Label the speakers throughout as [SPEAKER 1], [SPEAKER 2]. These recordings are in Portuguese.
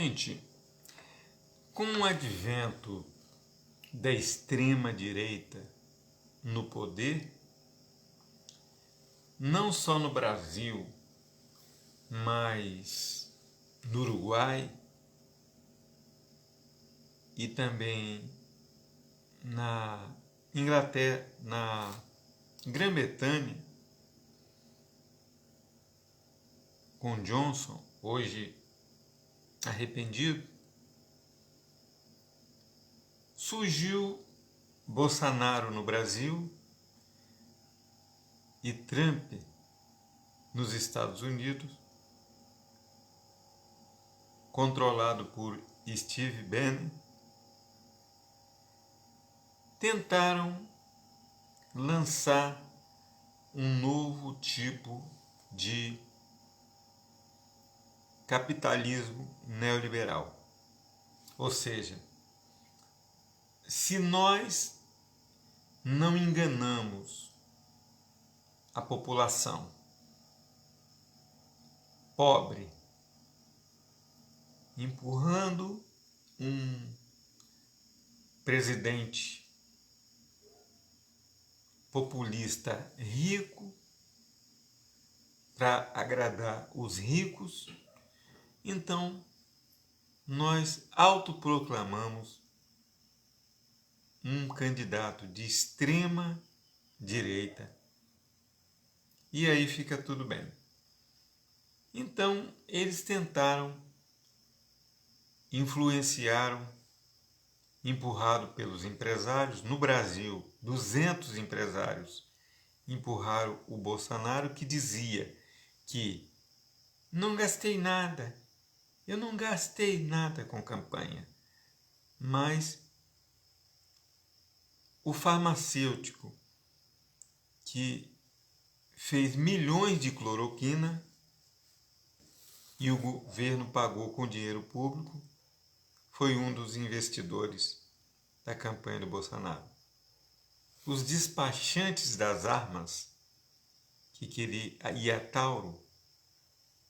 [SPEAKER 1] Gente, com o advento da extrema-direita no poder, não só no Brasil, mas no Uruguai e também na Inglaterra, na Grã-Bretanha, com Johnson, hoje arrependido, surgiu Bolsonaro no Brasil e Trump nos Estados Unidos, controlado por Steve Bannon, tentaram lançar um novo tipo de capitalismo neoliberal. Ou seja, se nós não enganamos a população pobre, empurrando um presidente populista rico para agradar os ricos, então nós autoproclamamos um candidato de extrema direita e aí fica tudo bem. Então eles tentaram, influenciaram, empurrado pelos empresários. No Brasil, 200 empresários empurraram o Bolsonaro, que dizia que não gastei nada, eu não gastei nada com campanha, mas o farmacêutico que fez milhões de cloroquina e o governo pagou com dinheiro público, foi um dos investidores da campanha do Bolsonaro. Os despachantes das armas, que queria ir a Tauro,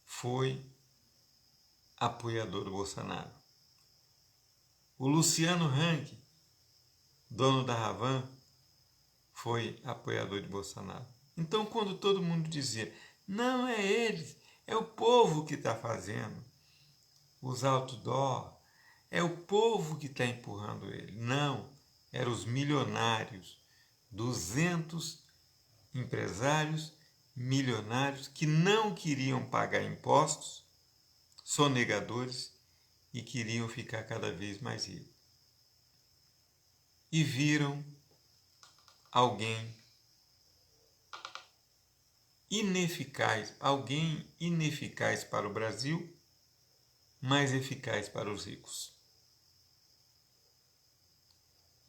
[SPEAKER 1] foi apoiador do Bolsonaro. O Luciano Hang, dono da Havan, foi apoiador de Bolsonaro. Então, quando todo mundo dizia, não é eles, é o povo que está fazendo os outdoor, é o povo que está empurrando ele. Não, eram os milionários, 200 empresários milionários que não queriam pagar impostos, sonegadores, e queriam ficar cada vez mais ricos. E viram alguém ineficaz para o Brasil, mas eficaz para os ricos.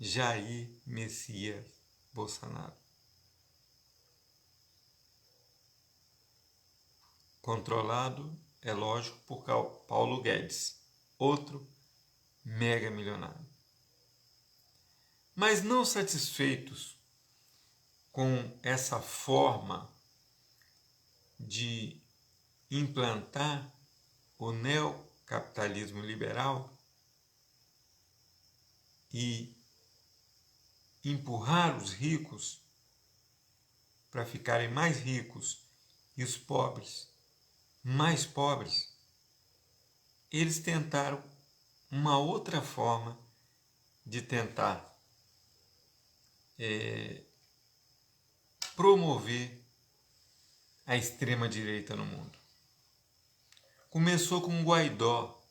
[SPEAKER 1] Jair Messias Bolsonaro. Controlado, é lógico, por Paulo Guedes, outro mega milionário. Mas não satisfeitos com essa forma de implantar o neocapitalismo liberal e empurrar os ricos para ficarem mais ricos e os pobres mais pobres, eles tentaram uma outra forma de tentar promover a extrema-direita no mundo. Começou com Guaidó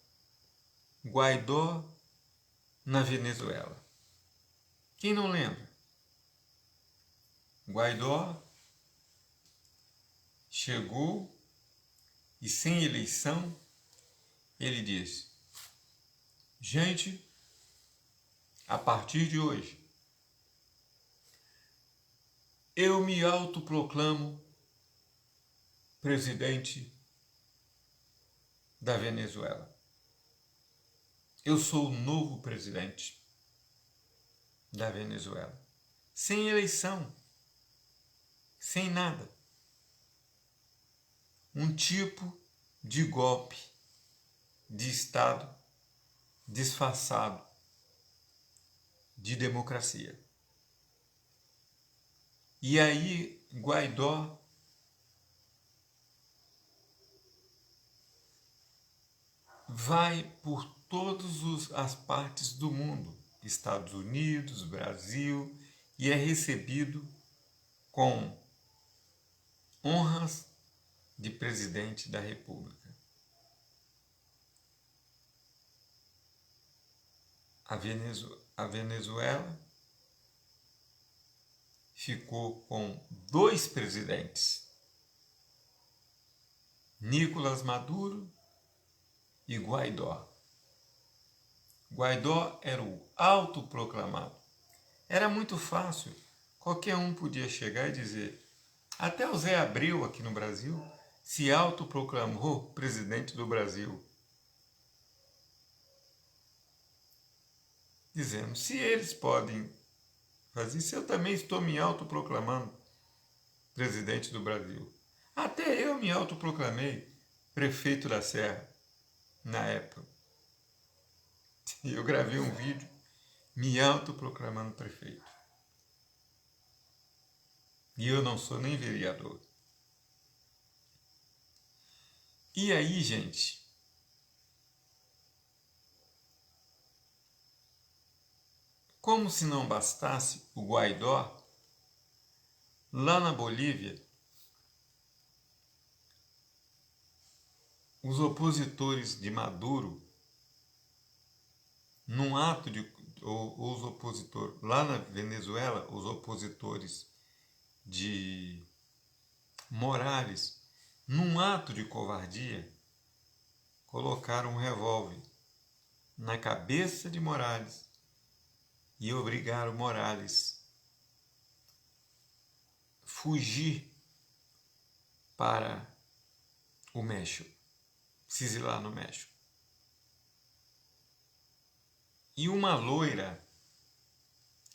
[SPEAKER 1] na Venezuela. Quem não lembra? Guaidó chegou e sem eleição ele disse, gente, a partir de hoje eu me autoproclamo presidente da Venezuela. Eu sou o novo presidente da Venezuela. Sem eleição, sem nada. Um tipo de golpe de Estado disfarçado de democracia. E aí Guaidó vai por todas as partes do mundo, Estados Unidos, Brasil, e é recebido com honras de presidente da República. A Venezuela ficou com 2 presidentes, Nicolás Maduro e Guaidó. Guaidó era o autoproclamado. Era muito fácil, qualquer um podia chegar e dizer. Até o Zé Abreu, aqui no Brasil, se autoproclamou presidente do Brasil, dizendo, se eles podem fazer isso, eu também estou me autoproclamando presidente do Brasil. Até eu me autoproclamei prefeito da Serra, na época. Eu gravei um vídeo me autoproclamando prefeito. E eu não sou nem vereador. E aí, gente, como se não bastasse o Guaidó, lá na Bolívia, os opositores de Maduro, num ato de... os opositores, lá na Venezuela, os opositores de Morales, num ato de covardia, colocaram um revólver na cabeça de Morales e obrigaram Morales a fugir para o México, se exilar no México. E uma loira,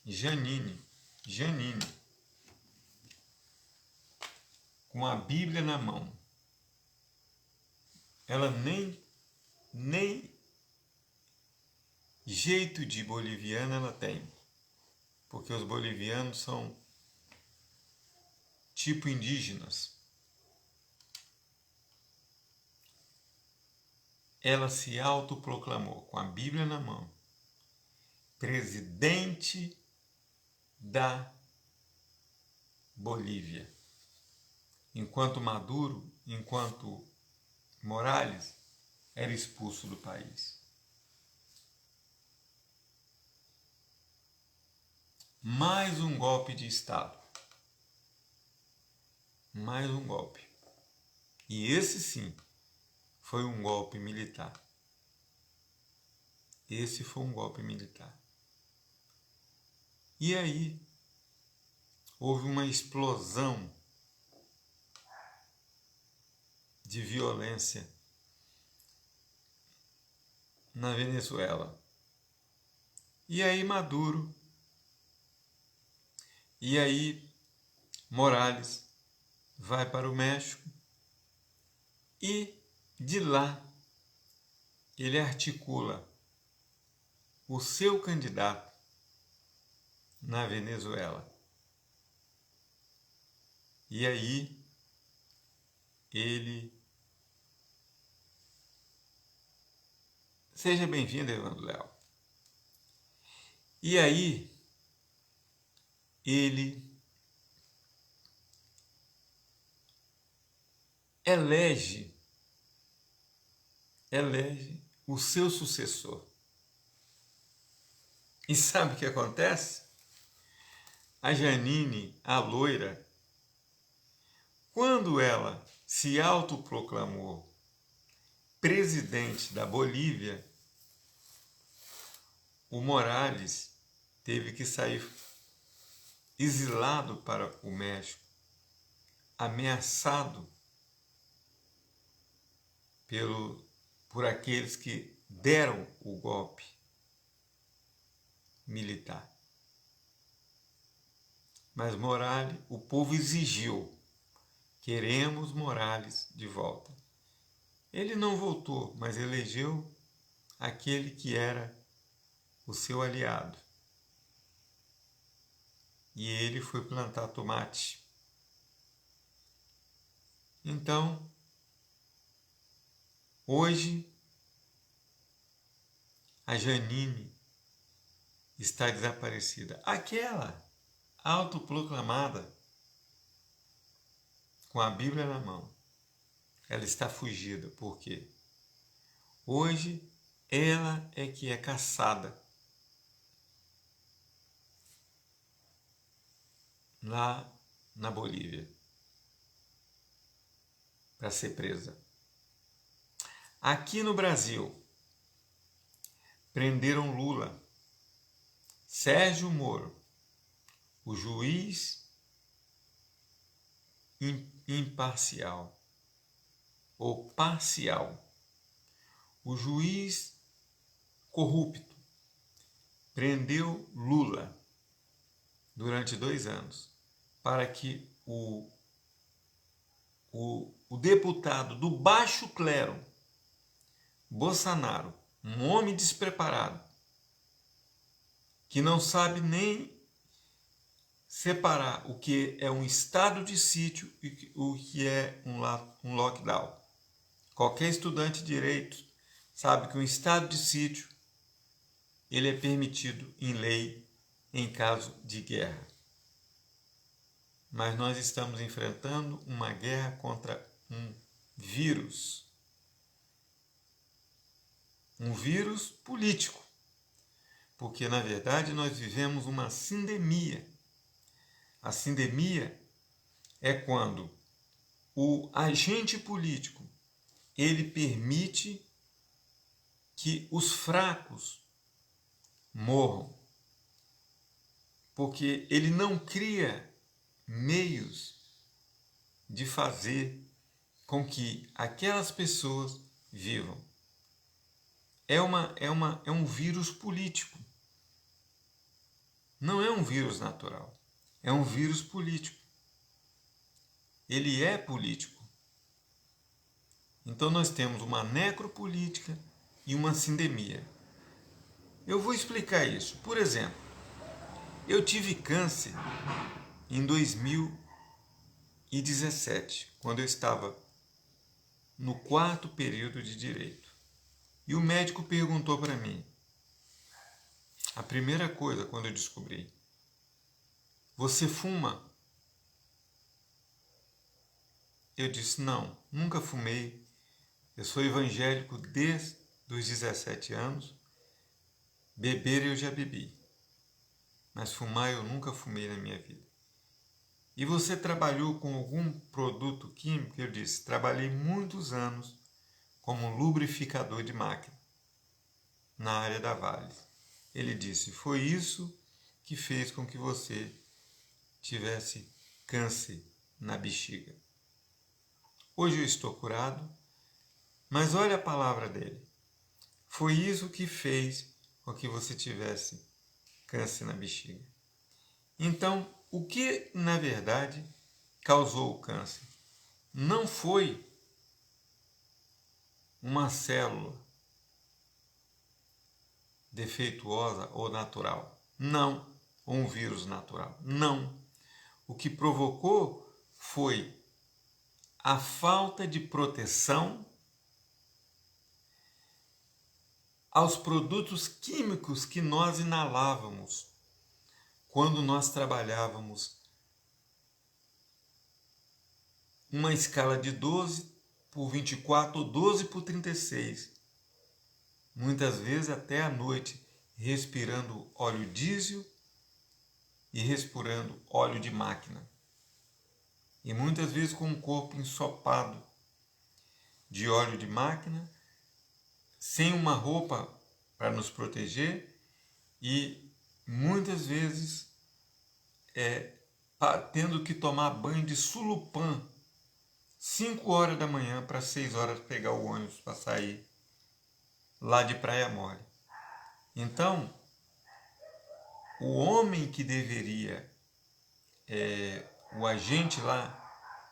[SPEAKER 1] Janine, com a Bíblia na mão, ela nem jeito de boliviana ela tem, porque os bolivianos são tipo indígenas. Ela se autoproclamou com a Bíblia na mão, presidente da Bolívia, enquanto Morales era expulso do país. Mais um golpe de Estado. Mais um golpe. E esse sim foi um golpe militar. Esse foi um golpe militar. E aí houve uma explosão de violência na Venezuela. E aí Maduro, e aí Morales vai para o México e de lá ele articula o seu candidato na Venezuela. E aí ele... Seja bem-vindo, Evandro Léo. E aí ele elege o seu sucessor. E sabe o que acontece? A Janine, a loira, quando ela se autoproclamou presidente da Bolívia, o Morales teve que sair exilado para o México, ameaçado por aqueles que deram o golpe militar. Mas Morales, o povo exigiu, queremos Morales de volta. Ele não voltou, mas elegeu aquele que era o seu aliado. E ele foi plantar tomate. Então, hoje, a Janine está desaparecida. Aquela autoproclamada com a Bíblia na mão, ela está fugida. Por quê? Hoje, ela é que é caçada lá na Bolívia para ser presa. Aqui no Brasil, prenderam Lula, Sérgio Moro, o juiz imparcial ou parcial, o juiz corrupto, prendeu Lula durante 2 anos para que o deputado do baixo clero, Bolsonaro, um homem despreparado, que não sabe nem separar o que é um estado de sítio e o que é um lockdown. Qualquer estudante de direito sabe que um estado de sítio ele é permitido em lei em caso de guerra. Mas nós estamos enfrentando uma guerra contra um vírus político, porque na verdade nós vivemos uma sindemia. A sindemia é quando o agente político ele permite que os fracos morram, porque ele não cria meios de fazer com que aquelas pessoas vivam. É um vírus político. Não é um vírus natural. É um vírus político. Ele é político. Então nós temos uma necropolítica e uma sindemia. Eu vou explicar isso. Por exemplo, eu tive câncer em 2017, quando eu estava no 4º período de direito. E o médico perguntou para mim, a primeira coisa quando eu descobri, você fuma? Eu disse, não, nunca fumei. Eu sou evangélico desde os 17 anos. Beber eu já bebi, mas fumar eu nunca fumei na minha vida. E você trabalhou com algum produto químico? Eu disse, trabalhei muitos anos como lubrificador de máquina na área da Vale. Ele disse, foi isso que fez com que você tivesse câncer na bexiga. Hoje eu estou curado, mas olha a palavra dele. Foi isso que fez com que você tivesse câncer na bexiga. Então, o que na verdade causou o câncer? Não foi uma célula defeituosa ou natural. Não. Ou um vírus natural. Não. O que provocou foi a falta de proteção aos produtos químicos que nós inalávamos quando nós trabalhávamos uma escala de 12 por 24 ou 12 por 36. Muitas vezes até à noite, respirando óleo diesel e respirando óleo de máquina. E muitas vezes com o corpo ensopado de óleo de máquina, sem uma roupa para nos proteger e muitas vezes tendo que tomar banho de Sulupã 5 horas da manhã para 6 horas pegar o ônibus para sair lá de Praia Mole. Então, o homem que deveria, o agente lá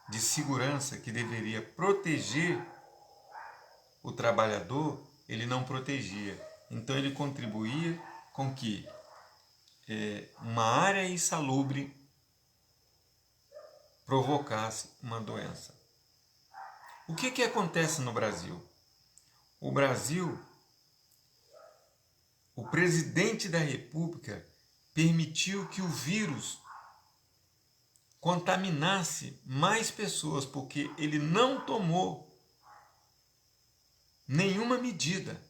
[SPEAKER 1] de segurança que deveria proteger o trabalhador, ele não protegia. Então ele contribuía com que uma área insalubre provocasse uma doença. O que acontece no Brasil? O Brasil, o presidente da República permitiu que o vírus contaminasse mais pessoas, porque ele não tomou nenhuma medida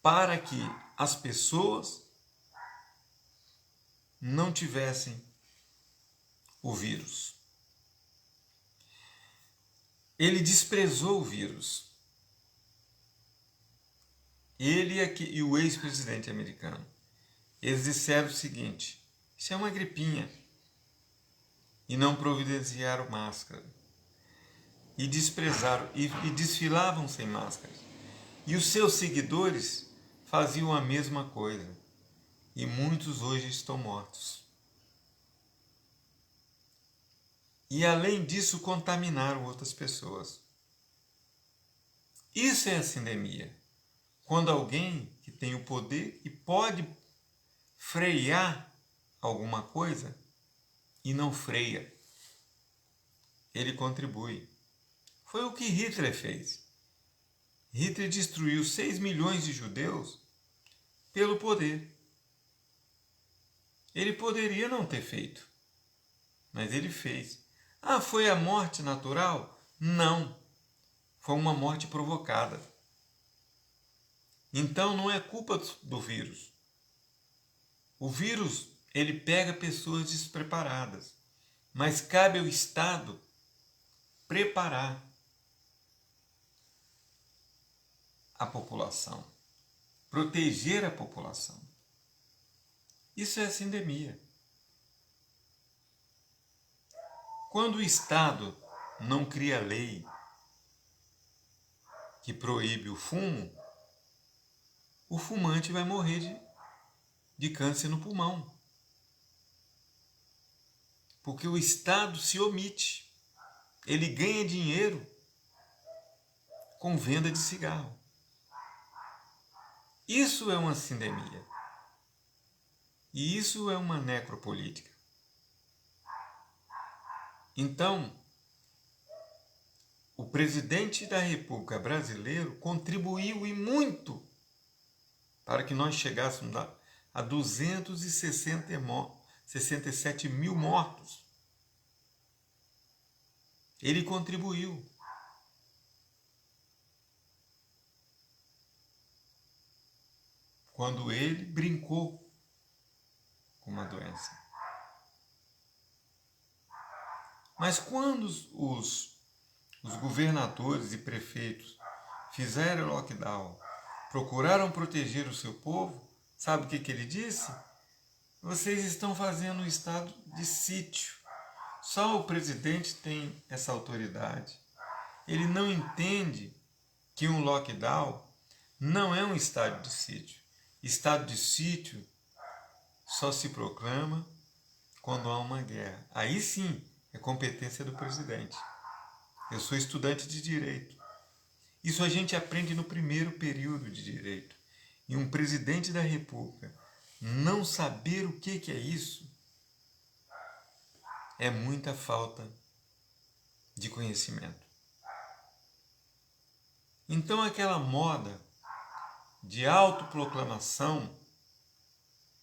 [SPEAKER 1] para que as pessoas não tivessem o vírus. Ele desprezou o vírus. Ele e o ex-presidente americano. Eles disseram o seguinte: isso é uma gripinha. E não providenciaram máscara. E desprezaram, e desfilavam sem máscara. E os seus seguidores faziam a mesma coisa. E muitos hoje estão mortos. E além disso, contaminaram outras pessoas. Isso é a sindemia. Quando alguém que tem o poder e pode frear alguma coisa e não freia, ele contribui. Foi o que Hitler fez. Hitler destruiu 6 milhões de judeus pelo poder. Ele poderia não ter feito, mas ele fez. Ah, foi a morte natural? Não. Foi uma morte provocada. Então não é culpa do vírus. O vírus, ele pega pessoas despreparadas, mas cabe ao Estado preparar a população, proteger a população. Isso é a sindemia. Quando o Estado não cria lei que proíbe o fumo, o fumante vai morrer de câncer no pulmão. Porque o Estado se omite. Ele ganha dinheiro com venda de cigarro. Isso é uma sindemia. E isso é uma necropolítica. Então, o presidente da República brasileiro contribuiu e muito para que nós chegássemos a 267 mil mortos. Ele contribuiu. Quando ele brincou com uma doença. Mas quando os governadores e prefeitos fizeram lockdown, procuraram proteger o seu povo, sabe o que ele disse? Vocês estão fazendo um estado de sítio. Só o presidente tem essa autoridade. Ele não entende que um lockdown não é um estado de sítio. Estado de sítio só se proclama quando há uma guerra. Aí sim é competência do presidente. Eu sou estudante de direito. Isso a gente aprende no primeiro período de direito. E um presidente da República não saber o que é isso é muita falta de conhecimento. Então aquela moda de autoproclamação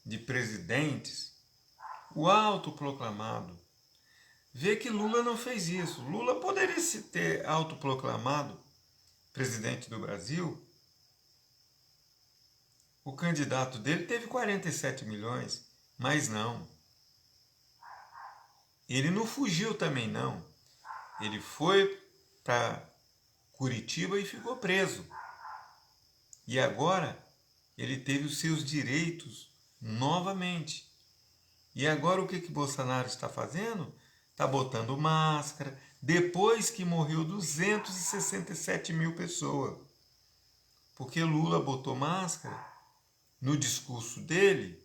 [SPEAKER 1] de presidentes, o autoproclamado, vê que Lula não fez isso. Lula poderia se ter autoproclamado presidente do Brasil. O candidato dele teve 47 milhões, mas não. Ele não fugiu também, não. Ele foi para Curitiba e ficou preso. E agora ele teve os seus direitos novamente. E agora o que Bolsonaro está fazendo? Está botando máscara, depois que morreu 267 mil pessoas. Porque Lula botou máscara no discurso dele,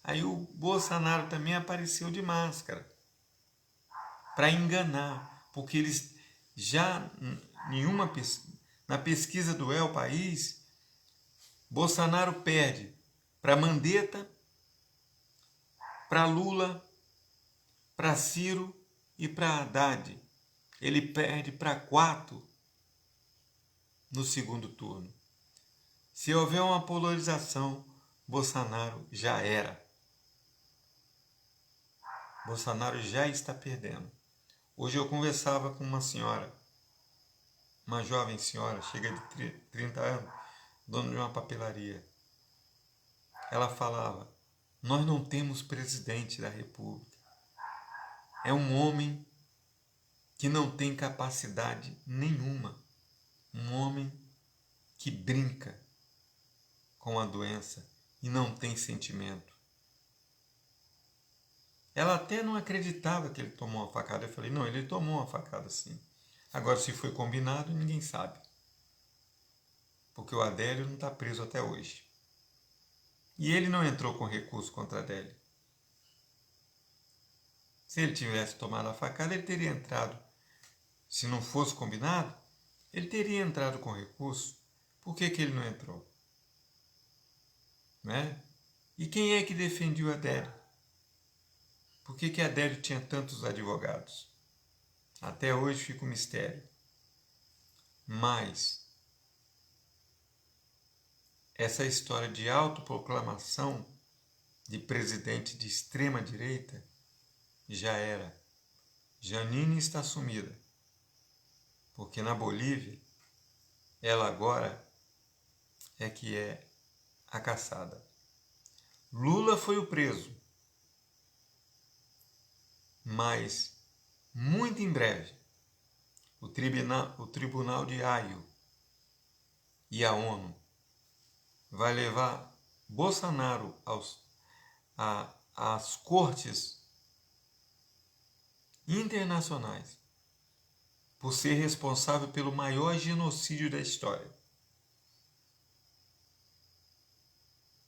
[SPEAKER 1] aí o Bolsonaro também apareceu de máscara para enganar, porque eles já na pesquisa do El País, Bolsonaro perde para Mandetta, para Lula, para Ciro e para Haddad. Ele perde para 4 no segundo turno. Se houver uma polarização, Bolsonaro já era. Bolsonaro já está perdendo. Hoje eu conversava com uma senhora, uma jovem senhora, chega de 30 anos, dona de uma papelaria. Ela falava: nós não temos presidente da República. É um homem que não tem capacidade nenhuma. Um homem que brinca com a doença e não tem sentimento. Ela até não acreditava que ele tomou uma facada. Eu falei: não, ele tomou uma facada sim. Agora, se foi combinado, ninguém sabe. Porque o Adélio não está preso até hoje. E ele não entrou com recurso contra Adélio. Se ele tivesse tomado a facada, ele teria entrado. Se não fosse combinado, ele teria entrado com recurso. Por que ele não entrou? Né? E quem é que defendia o Adélio? Por que Adélio tinha tantos advogados? Até hoje fica um mistério. Mas essa história de autoproclamação de presidente de extrema-direita já era. Janine está sumida, porque na Bolívia ela agora é que é a caçada. Lula foi o preso, mas muito em breve o Tribunal de Haia e a ONU vai levar Bolsonaro às cortes internacionais por ser responsável pelo maior genocídio da história.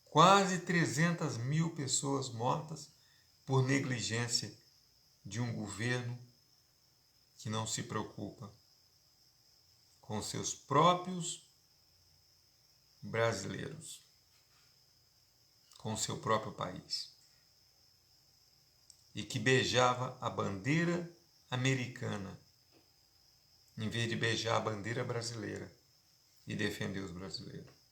[SPEAKER 1] Quase 300 mil pessoas mortas por negligência de um governo que não se preocupa com seus próprios brasileiros, com seu próprio país, e que beijava a bandeira americana em vez de beijar a bandeira brasileira e defender os brasileiros.